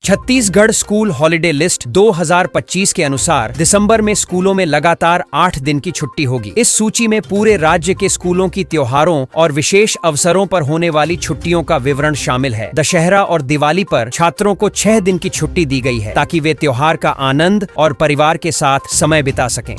Chhattisgarh school holiday list 2025 के अनुसार दिसंबर में स्कूलों में लगातार 8 दिन की छुट्टी होगी। इस सूची में पूरे राज्य के स्कूलों की त्योहारों और विशेष अवसरों पर होने वाली छुट्टियों का विवरण शामिल है। दशहरा और दिवाली पर छात्रों को 6 दिन की छुट्टी दी गई है ताकि वे त्योहार का आनंद और परिवार के साथ समय बिता सकें।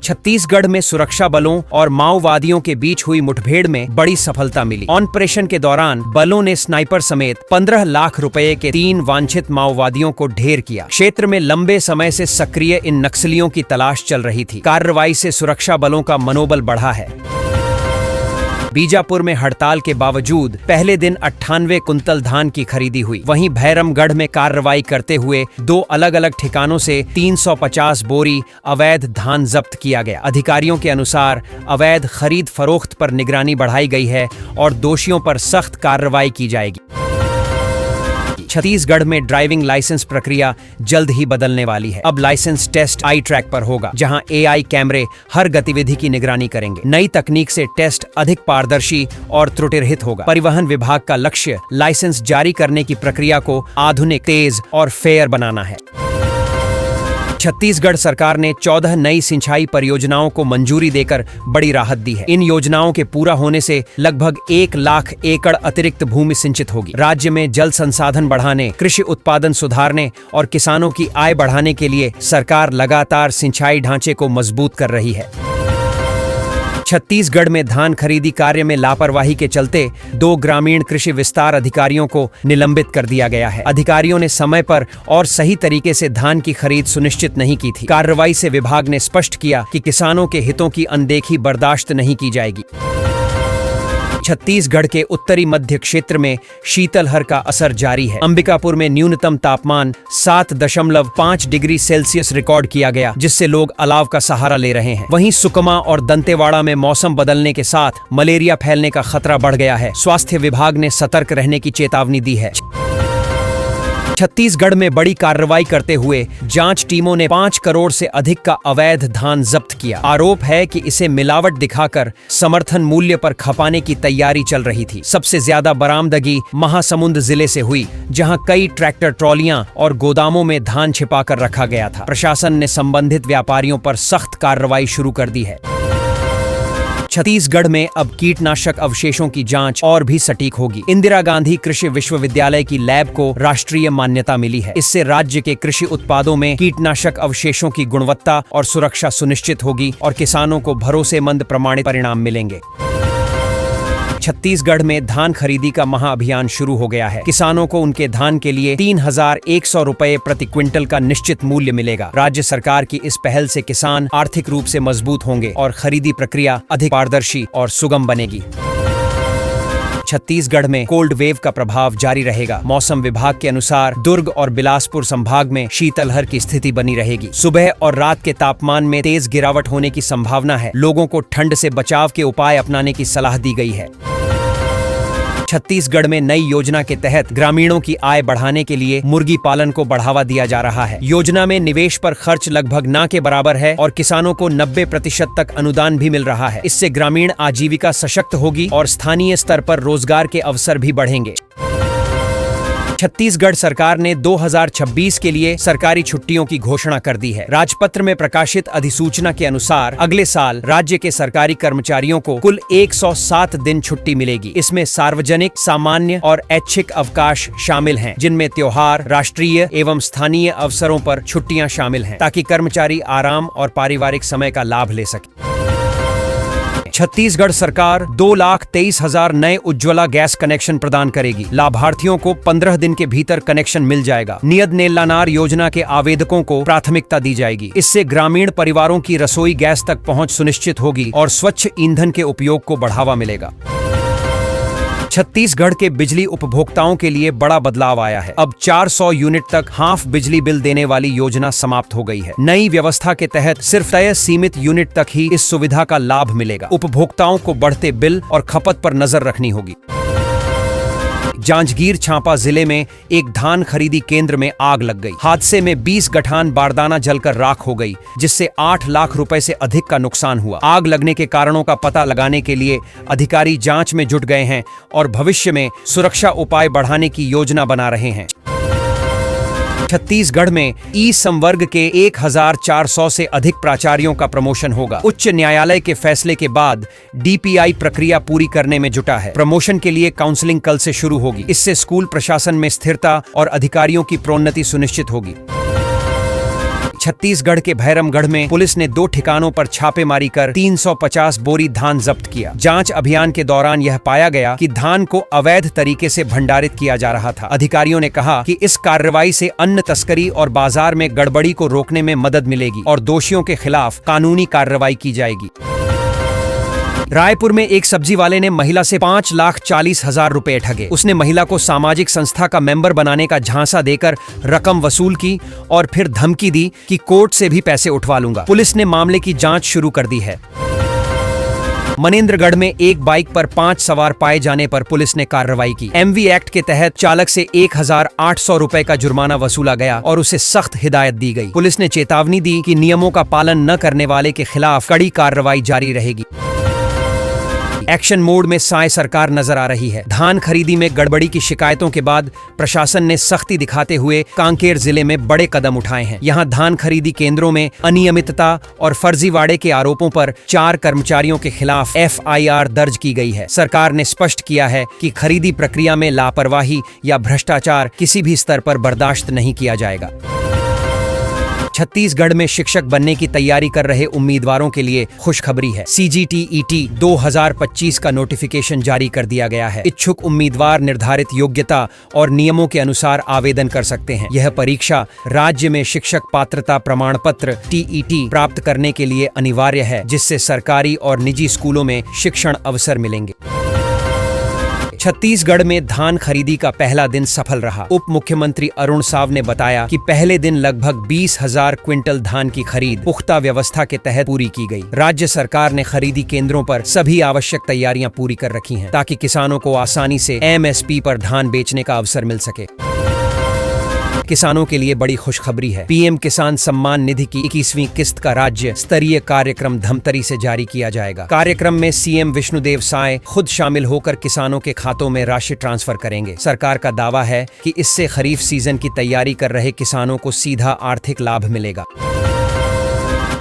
छत्तीसगढ़ में सुरक्षा बलों और माओवादियों के बीच हुई मुठभेड़ में बड़ी सफलता मिली। ऑपरेशन के दौरान बलों ने स्नाइपर समेत 15 लाख रुपए के 3 वांछित माओवादियों को ढेर किया। क्षेत्र में लंबे समय से सक्रिय इन नक्सलियों की तलाश चल रही थी। कार्रवाई से सुरक्षा बलों का मनोबल बढ़ा है। बीजापुर में हड़ताल के बावजूद पहले दिन 98 कुंतल धान की खरीदी हुई। वहीं भैरमगढ़ में कार्रवाई करते हुए 2 अलग अलग ठिकानों से 350 बोरी अवैध धान जब्त किया गया। अधिकारियों के अनुसार अवैध खरीद फरोख्त पर निगरानी बढ़ाई गई है और दोषियों पर सख्त कार्रवाई की जाएगी। छत्तीसगढ़ में ड्राइविंग लाइसेंस प्रक्रिया जल्द ही बदलने वाली है। अब लाइसेंस टेस्ट आई ट्रैक पर होगा, जहां AI कैमरे हर गतिविधि की निगरानी करेंगे। नई तकनीक से टेस्ट अधिक पारदर्शी और त्रुटिरहित होगा। परिवहन विभाग का लक्ष्य लाइसेंस जारी करने की प्रक्रिया को आधुनिक, तेज और फेयर बनाना है। छत्तीसगढ़ सरकार ने 14 नई सिंचाई परियोजनाओं को मंजूरी देकर बड़ी राहत दी है। इन योजनाओं के पूरा होने से लगभग 1 लाख एकड़ अतिरिक्त भूमि सिंचित होगी। राज्य में जल संसाधन बढ़ाने, कृषि उत्पादन सुधारने और किसानों की आय बढ़ाने के लिए सरकार लगातार सिंचाई ढांचे को मजबूत कर रही है। छत्तीसगढ़ में धान खरीदी कार्य में लापरवाही के चलते 2 ग्रामीण कृषि विस्तार अधिकारियों को निलंबित कर दिया गया है। अधिकारियों ने समय पर और सही तरीके से धान की खरीद सुनिश्चित नहीं की थी। कार्रवाई से विभाग ने स्पष्ट किया कि किसानों के हितों की अनदेखी बर्दाश्त नहीं की जाएगी। छत्तीसगढ़ के उत्तरी मध्य क्षेत्र में शीतलहर का असर जारी है। अंबिकापुर में न्यूनतम तापमान 7.5 डिग्री सेल्सियस रिकॉर्ड किया गया, जिससे लोग अलाव का सहारा ले रहे हैं। वहीं सुकमा और दंतेवाड़ा में मौसम बदलने के साथ मलेरिया फैलने का खतरा बढ़ गया है। स्वास्थ्य विभाग ने सतर्क रहने की चेतावनी दी है। छत्तीसगढ़ में बड़ी कार्रवाई करते हुए जांच टीमों ने 5 करोड़ से अधिक का अवैध धान जब्त किया। आरोप है कि इसे मिलावट दिखाकर समर्थन मूल्य पर खपाने की तैयारी चल रही थी। सबसे ज्यादा बरामदगी महासमुंद जिले से हुई, जहां कई ट्रैक्टर ट्रॉलियां और गोदामों में धान छिपाकर रखा गया था। प्रशासन ने संबंधित व्यापारियों पर सख्त कार्रवाई शुरू कर दी है। छत्तीसगढ़ में अब कीटनाशक अवशेषों की जांच और भी सटीक होगी। इंदिरा गांधी कृषि विश्वविद्यालय की लैब को राष्ट्रीय मान्यता मिली है। इससे राज्य के कृषि उत्पादों में कीटनाशक अवशेषों की गुणवत्ता और सुरक्षा सुनिश्चित होगी और किसानों को भरोसेमंद प्रमाणित परिणाम मिलेंगे। छत्तीसगढ़ में धान खरीदी का महाअभियान शुरू हो गया है। किसानों को उनके धान के लिए 3,100 रुपए प्रति क्विंटल का निश्चित मूल्य मिलेगा। राज्य सरकार की इस पहल से किसान आर्थिक रूप से मजबूत होंगे और खरीदी प्रक्रिया अधिक पारदर्शी और सुगम बनेगी। छत्तीसगढ़ में कोल्ड वेव का प्रभाव जारी रहेगा। मौसम विभाग के अनुसार दुर्ग और बिलासपुर संभाग में शीतलहर की स्थिति बनी रहेगी। सुबह और रात के तापमान में तेज गिरावट होने की संभावना है। लोगों को ठंड से बचाव के उपाय अपनाने की सलाह दी गई है। छत्तीसगढ़ में नई योजना के तहत ग्रामीणों की आय बढ़ाने के लिए मुर्गी पालन को बढ़ावा दिया जा रहा है। योजना में निवेश पर खर्च लगभग ना के बराबर है और किसानों को 90% तक अनुदान भी मिल रहा है। इससे ग्रामीण आजीविका सशक्त होगी और स्थानीय स्तर पर रोजगार के अवसर भी बढ़ेंगे। छत्तीसगढ़ सरकार ने 2026 के लिए सरकारी छुट्टियों की घोषणा कर दी है। राजपत्र में प्रकाशित अधिसूचना के अनुसार अगले साल राज्य के सरकारी कर्मचारियों को कुल 107 दिन छुट्टी मिलेगी। इसमें सार्वजनिक, सामान्य और ऐच्छिक अवकाश शामिल हैं, जिनमें त्योहार, राष्ट्रीय एवं स्थानीय अवसरों पर छुट्टियां शामिल हैं, ताकि कर्मचारी आराम और पारिवारिक समय का लाभ ले सके। छत्तीसगढ़ सरकार 2,23,000 नए उज्ज्वला गैस कनेक्शन प्रदान करेगी। लाभार्थियों को 15 दिन के भीतर कनेक्शन मिल जाएगा। नियत नेल्लानार योजना के आवेदकों को प्राथमिकता दी जाएगी। इससे ग्रामीण परिवारों की रसोई गैस तक पहुंच सुनिश्चित होगी और स्वच्छ ईंधन के उपयोग को बढ़ावा मिलेगा। छत्तीसगढ़ के बिजली उपभोक्ताओं के लिए बड़ा बदलाव आया है। अब 400 यूनिट तक हाफ बिजली बिल देने वाली योजना समाप्त हो गई है। नई व्यवस्था के तहत सिर्फ तय सीमित यूनिट तक ही इस सुविधा का लाभ मिलेगा। उपभोक्ताओं को बढ़ते बिल और खपत पर नजर रखनी होगी। जांजगीर चांपा जिले में एक धान खरीदी केंद्र में आग लग गई। हादसे में 20 गठान बारदाना जलकर राख हो गई, जिससे 8 लाख रुपए से अधिक का नुकसान हुआ। आग लगने के कारणों का पता लगाने के लिए अधिकारी जांच में जुट गए हैं और भविष्य में सुरक्षा उपाय बढ़ाने की योजना बना रहे हैं। छत्तीसगढ़ में ई संवर्ग के 1400 से अधिक प्राचार्यों का प्रमोशन होगा। उच्च न्यायालय के फैसले के बाद डीपीआई प्रक्रिया पूरी करने में जुटा है। प्रमोशन के लिए काउंसलिंग कल से शुरू होगी। इससे स्कूल प्रशासन में स्थिरता और अधिकारियों की प्रोन्नति सुनिश्चित होगी। छत्तीसगढ़ के भैरमगढ़ में पुलिस ने 2 ठिकानों पर छापेमारी कर 350 बोरी धान जब्त किया। जांच अभियान के दौरान यह पाया गया कि धान को अवैध तरीके से भंडारित किया जा रहा था। अधिकारियों ने कहा कि इस कार्रवाई से अन्न तस्करी और बाजार में गड़बड़ी को रोकने में मदद मिलेगी और दोषियों के खिलाफ कानूनी कार्रवाई की जाएगी। रायपुर में एक सब्जी वाले ने महिला से 5,40,000 रुपए ठगे। उसने महिला को सामाजिक संस्था का मेंबर बनाने का झांसा देकर रकम वसूल की और फिर धमकी दी कि कोर्ट से भी पैसे उठवा लूंगा। पुलिस ने मामले की जांच शुरू कर दी है। मनेन्द्रगढ़ में एक बाइक पर 5 सवार पाए जाने पर पुलिस ने कार्रवाई की। एमवी एक्ट के तहत चालक से 1,800 रुपए का जुर्माना वसूला गया और उसे सख्त हिदायत दी गई। पुलिस ने चेतावनी दी कि नियमों का पालन न करने वाले के खिलाफ कड़ी कार्रवाई जारी रहेगी। एक्शन मोड में साय सरकार नजर आ रही है। धान खरीदी में गड़बड़ी की शिकायतों के बाद प्रशासन ने सख्ती दिखाते हुए कांकेर जिले में बड़े कदम उठाए हैं। यहां धान खरीदी केंद्रों में अनियमितता और फर्जीवाड़े के आरोपों पर 4 कर्मचारियों के खिलाफ एफआईआर दर्ज की गई है। सरकार ने स्पष्ट किया है कि खरीदी प्रक्रिया में लापरवाही या भ्रष्टाचार किसी भी स्तर पर बर्दाश्त नहीं किया जाएगा। छत्तीसगढ़ में शिक्षक बनने की तैयारी कर रहे उम्मीदवारों के लिए खुशखबरी है। सीजीटीईटी 2025 का नोटिफिकेशन जारी कर दिया गया है। इच्छुक उम्मीदवार निर्धारित योग्यता और नियमों के अनुसार आवेदन कर सकते हैं। यह परीक्षा राज्य में शिक्षक पात्रता प्रमाण पत्र टीईटी प्राप्त करने के लिए अनिवार्य है, जिससे सरकारी और निजी स्कूलों में शिक्षण अवसर मिलेंगे। छत्तीसगढ़ में धान खरीदी का पहला दिन सफल रहा। उप मुख्यमंत्री अरुण साव ने बताया कि पहले दिन लगभग 20,000 क्विंटल धान की खरीद पुख्ता व्यवस्था के तहत पूरी की गई। राज्य सरकार ने खरीदी केंद्रों पर सभी आवश्यक तैयारियां पूरी कर रखी हैं, ताकि किसानों को आसानी से एमएसपी पर धान बेचने का अवसर मिल सके। किसानों के लिए बड़ी खुशखबरी है। पीएम किसान सम्मान निधि की 21वीं किस्त का राज्य स्तरीय कार्यक्रम धमतरी से जारी किया जाएगा। कार्यक्रम में सीएम विष्णुदेव साय खुद शामिल होकर किसानों के खातों में राशि ट्रांसफर करेंगे। सरकार का दावा है कि इससे खरीफ सीजन की तैयारी कर रहे किसानों को सीधा आर्थिक लाभ मिलेगा।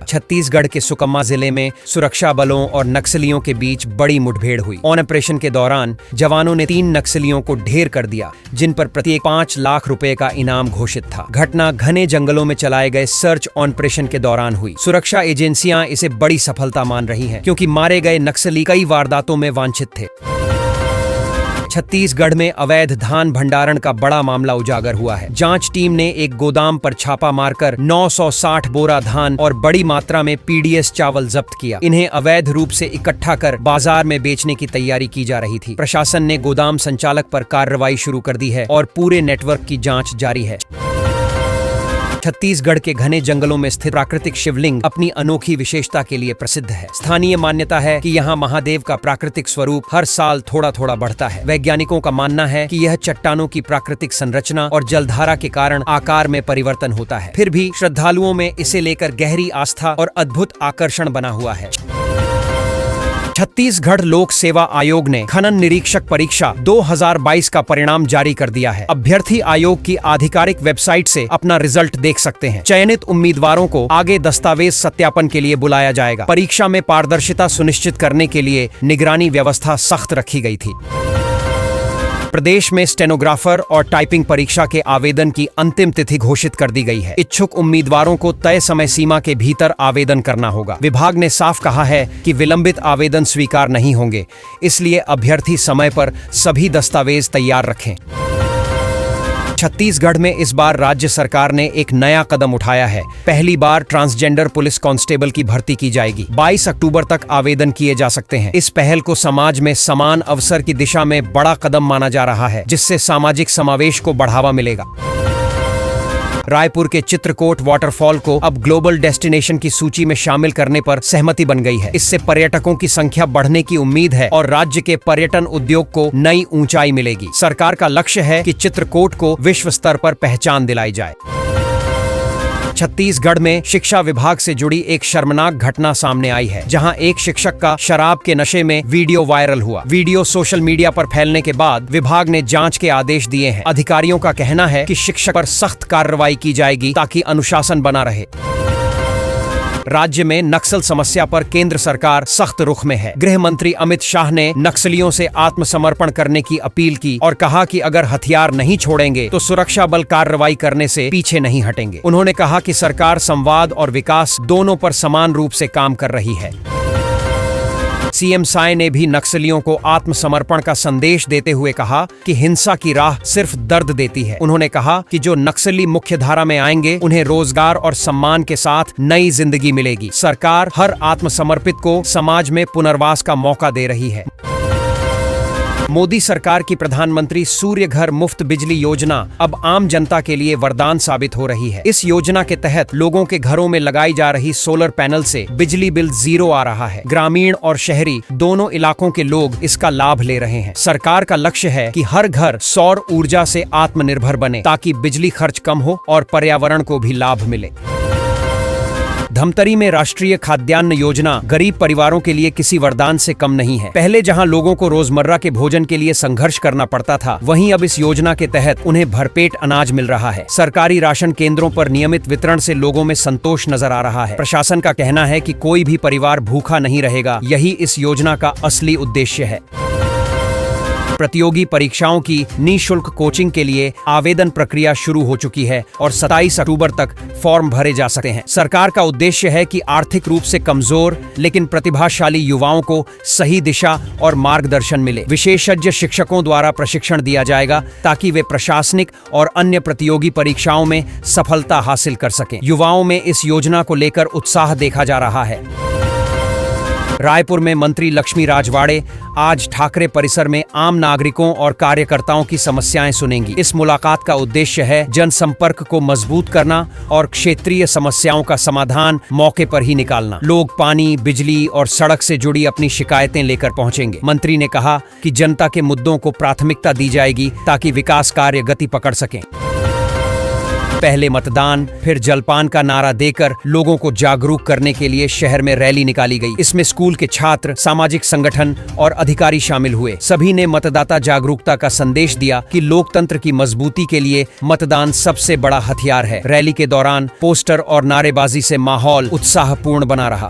छत्तीसगढ़ के सुकमा जिले में सुरक्षा बलों और नक्सलियों के बीच बड़ी मुठभेड़ हुई। ऑपरेशन के दौरान जवानों ने 3 नक्सलियों को ढेर कर दिया, जिन पर प्रत्येक 5 लाख रुपए का इनाम घोषित था। घटना घने जंगलों में चलाए गए सर्च ऑपरेशन के दौरान हुई। सुरक्षा एजेंसियां इसे बड़ी सफलता मान रही हैं, क्योंकि मारे गए नक्सली कई वारदातों में वांछित थे। छत्तीसगढ़ में अवैध धान भंडारण का बड़ा मामला उजागर हुआ है। जांच टीम ने एक गोदाम पर छापा मारकर 960 बोरा धान और बड़ी मात्रा में पीडीएस चावल जब्त किया। इन्हें अवैध रूप से इकट्ठा कर बाजार में बेचने की तैयारी की जा रही थी। प्रशासन ने गोदाम संचालक पर कार्रवाई शुरू कर दी है और पूरे नेटवर्क की जांच जारी है। छत्तीसगढ़ के घने जंगलों में स्थित प्राकृतिक शिवलिंग अपनी अनोखी विशेषता के लिए प्रसिद्ध है। स्थानीय मान्यता है कि यहाँ महादेव का प्राकृतिक स्वरूप हर साल थोड़ा थोड़ा बढ़ता है। वैज्ञानिकों का मानना है कि यह चट्टानों की प्राकृतिक संरचना और जलधारा के कारण आकार में परिवर्तन होता है। फिर भी श्रद्धालुओं में इसे लेकर गहरी आस्था और अद्भुत आकर्षण बना हुआ है। छत्तीसगढ़ लोक सेवा आयोग ने खनन निरीक्षक परीक्षा 2022 का परिणाम जारी कर दिया है। अभ्यर्थी आयोग की आधिकारिक वेबसाइट से अपना रिजल्ट देख सकते हैं। चयनित उम्मीदवारों को आगे दस्तावेज सत्यापन के लिए बुलाया जाएगा। परीक्षा में पारदर्शिता सुनिश्चित करने के लिए निगरानी व्यवस्था सख्त रखी गई थी। प्रदेश में स्टेनोग्राफर और टाइपिंग परीक्षा के आवेदन की अंतिम तिथि घोषित कर दी गई है। इच्छुक उम्मीदवारों को तय समय सीमा के भीतर आवेदन करना होगा। विभाग ने साफ कहा है कि विलंबित आवेदन स्वीकार नहीं होंगे, इसलिए अभ्यर्थी समय पर सभी दस्तावेज तैयार रखें। छत्तीसगढ़ में इस बार राज्य सरकार ने एक नया कदम उठाया है। पहली बार ट्रांसजेंडर पुलिस कांस्टेबल की भर्ती की जाएगी। 22 अक्टूबर तक आवेदन किए जा सकते हैं। इस पहल को समाज में समान अवसर की दिशा में बड़ा कदम माना जा रहा है, जिससे सामाजिक समावेश को बढ़ावा मिलेगा। रायपुर के चित्रकोट वाटरफॉल को अब ग्लोबल डेस्टिनेशन की सूची में शामिल करने पर सहमति बन गई है। इससे पर्यटकों की संख्या बढ़ने की उम्मीद है और राज्य के पर्यटन उद्योग को नई ऊंचाई मिलेगी। सरकार का लक्ष्य है कि चित्रकोट को विश्व स्तर पर पहचान दिलाई जाए। छत्तीसगढ़ में शिक्षा विभाग से जुड़ी एक शर्मनाक घटना सामने आई है, जहां एक शिक्षक का शराब के नशे में वीडियो वायरल हुआ। वीडियो सोशल मीडिया पर फैलने के बाद विभाग ने जांच के आदेश दिए हैं। अधिकारियों का कहना है कि शिक्षक पर सख्त कार्रवाई की जाएगी ताकि अनुशासन बना रहे। राज्य में नक्सल समस्या पर केंद्र सरकार सख्त रुख में है। गृह मंत्री अमित शाह ने नक्सलियों से आत्मसमर्पण करने की अपील की और कहा कि अगर हथियार नहीं छोड़ेंगे तो सुरक्षा बल कार्रवाई करने से पीछे नहीं हटेंगे। उन्होंने कहा कि सरकार संवाद और विकास दोनों पर समान रूप से काम कर रही है। सीएम साय ने भी नक्सलियों को आत्मसमर्पण का संदेश देते हुए कहा कि हिंसा की राह सिर्फ दर्द देती है। उन्होंने कहा कि जो नक्सली मुख्य धारा में आएंगे उन्हें रोजगार और सम्मान के साथ नई जिंदगी मिलेगी। सरकार हर आत्मसमर्पित को समाज में पुनर्वास का मौका दे रही है। मोदी सरकार की प्रधानमंत्री सूर्य घर मुफ्त बिजली योजना अब आम जनता के लिए वरदान साबित हो रही है। इस योजना के तहत लोगों के घरों में लगाई जा रही सोलर पैनल से बिजली बिल 0 आ रहा है। ग्रामीण और शहरी दोनों इलाकों के लोग इसका लाभ ले रहे हैं। सरकार का लक्ष्य है कि हर घर सौर ऊर्जा से आत्मनिर्भर बने ताकि बिजली खर्च कम हो और पर्यावरण को भी लाभ मिले। धमतरी में राष्ट्रीय खाद्यान्न योजना गरीब परिवारों के लिए किसी वरदान से कम नहीं है। पहले जहां लोगों को रोजमर्रा के भोजन के लिए संघर्ष करना पड़ता था, वहीं अब इस योजना के तहत उन्हें भरपेट अनाज मिल रहा है। सरकारी राशन केंद्रों पर नियमित वितरण से लोगों में संतोष नजर आ रहा है। प्रशासन का कहना है कि कोई भी परिवार भूखा नहीं रहेगा। यही इस योजना का असली उद्देश्य है। प्रतियोगी परीक्षाओं की निःशुल्क कोचिंग के लिए आवेदन प्रक्रिया शुरू हो चुकी है और 27 अक्टूबर तक फॉर्म भरे जा सकते हैं। सरकार का उद्देश्य है कि आर्थिक रूप से कमजोर लेकिन प्रतिभाशाली युवाओं को सही दिशा और मार्गदर्शन मिले। विशेषज्ञ शिक्षकों द्वारा प्रशिक्षण दिया जाएगा ताकि वे प्रशासनिक और अन्य प्रतियोगी परीक्षाओं में सफलता हासिल कर सकें। युवाओं में इस योजना को लेकर उत्साह देखा जा रहा है। रायपुर में मंत्री लक्ष्मी राजवाड़े आज ठाकरे परिसर में आम नागरिकों और कार्यकर्ताओं की समस्याएं सुनेंगी। इस मुलाकात का उद्देश्य है जनसंपर्क को मजबूत करना और क्षेत्रीय समस्याओं का समाधान मौके पर ही निकालना। लोग पानी, बिजली और सड़क से जुड़ी अपनी शिकायतें लेकर पहुंचेंगे। मंत्री ने कहा कि जनता के मुद्दों को प्राथमिकता दी जाएगी ताकि विकास कार्य गति पकड़ सकें। पहले मतदान फिर जलपान का नारा देकर लोगों को जागरूक करने के लिए शहर में रैली निकाली गई। इसमें स्कूल के छात्र, सामाजिक संगठन और अधिकारी शामिल हुए। सभी ने मतदाता जागरूकता का संदेश दिया कि लोकतंत्र की मजबूती के लिए मतदान सबसे बड़ा हथियार है। रैली के दौरान पोस्टर और नारेबाजी से माहौल उत्साहपूर्ण बना रहा।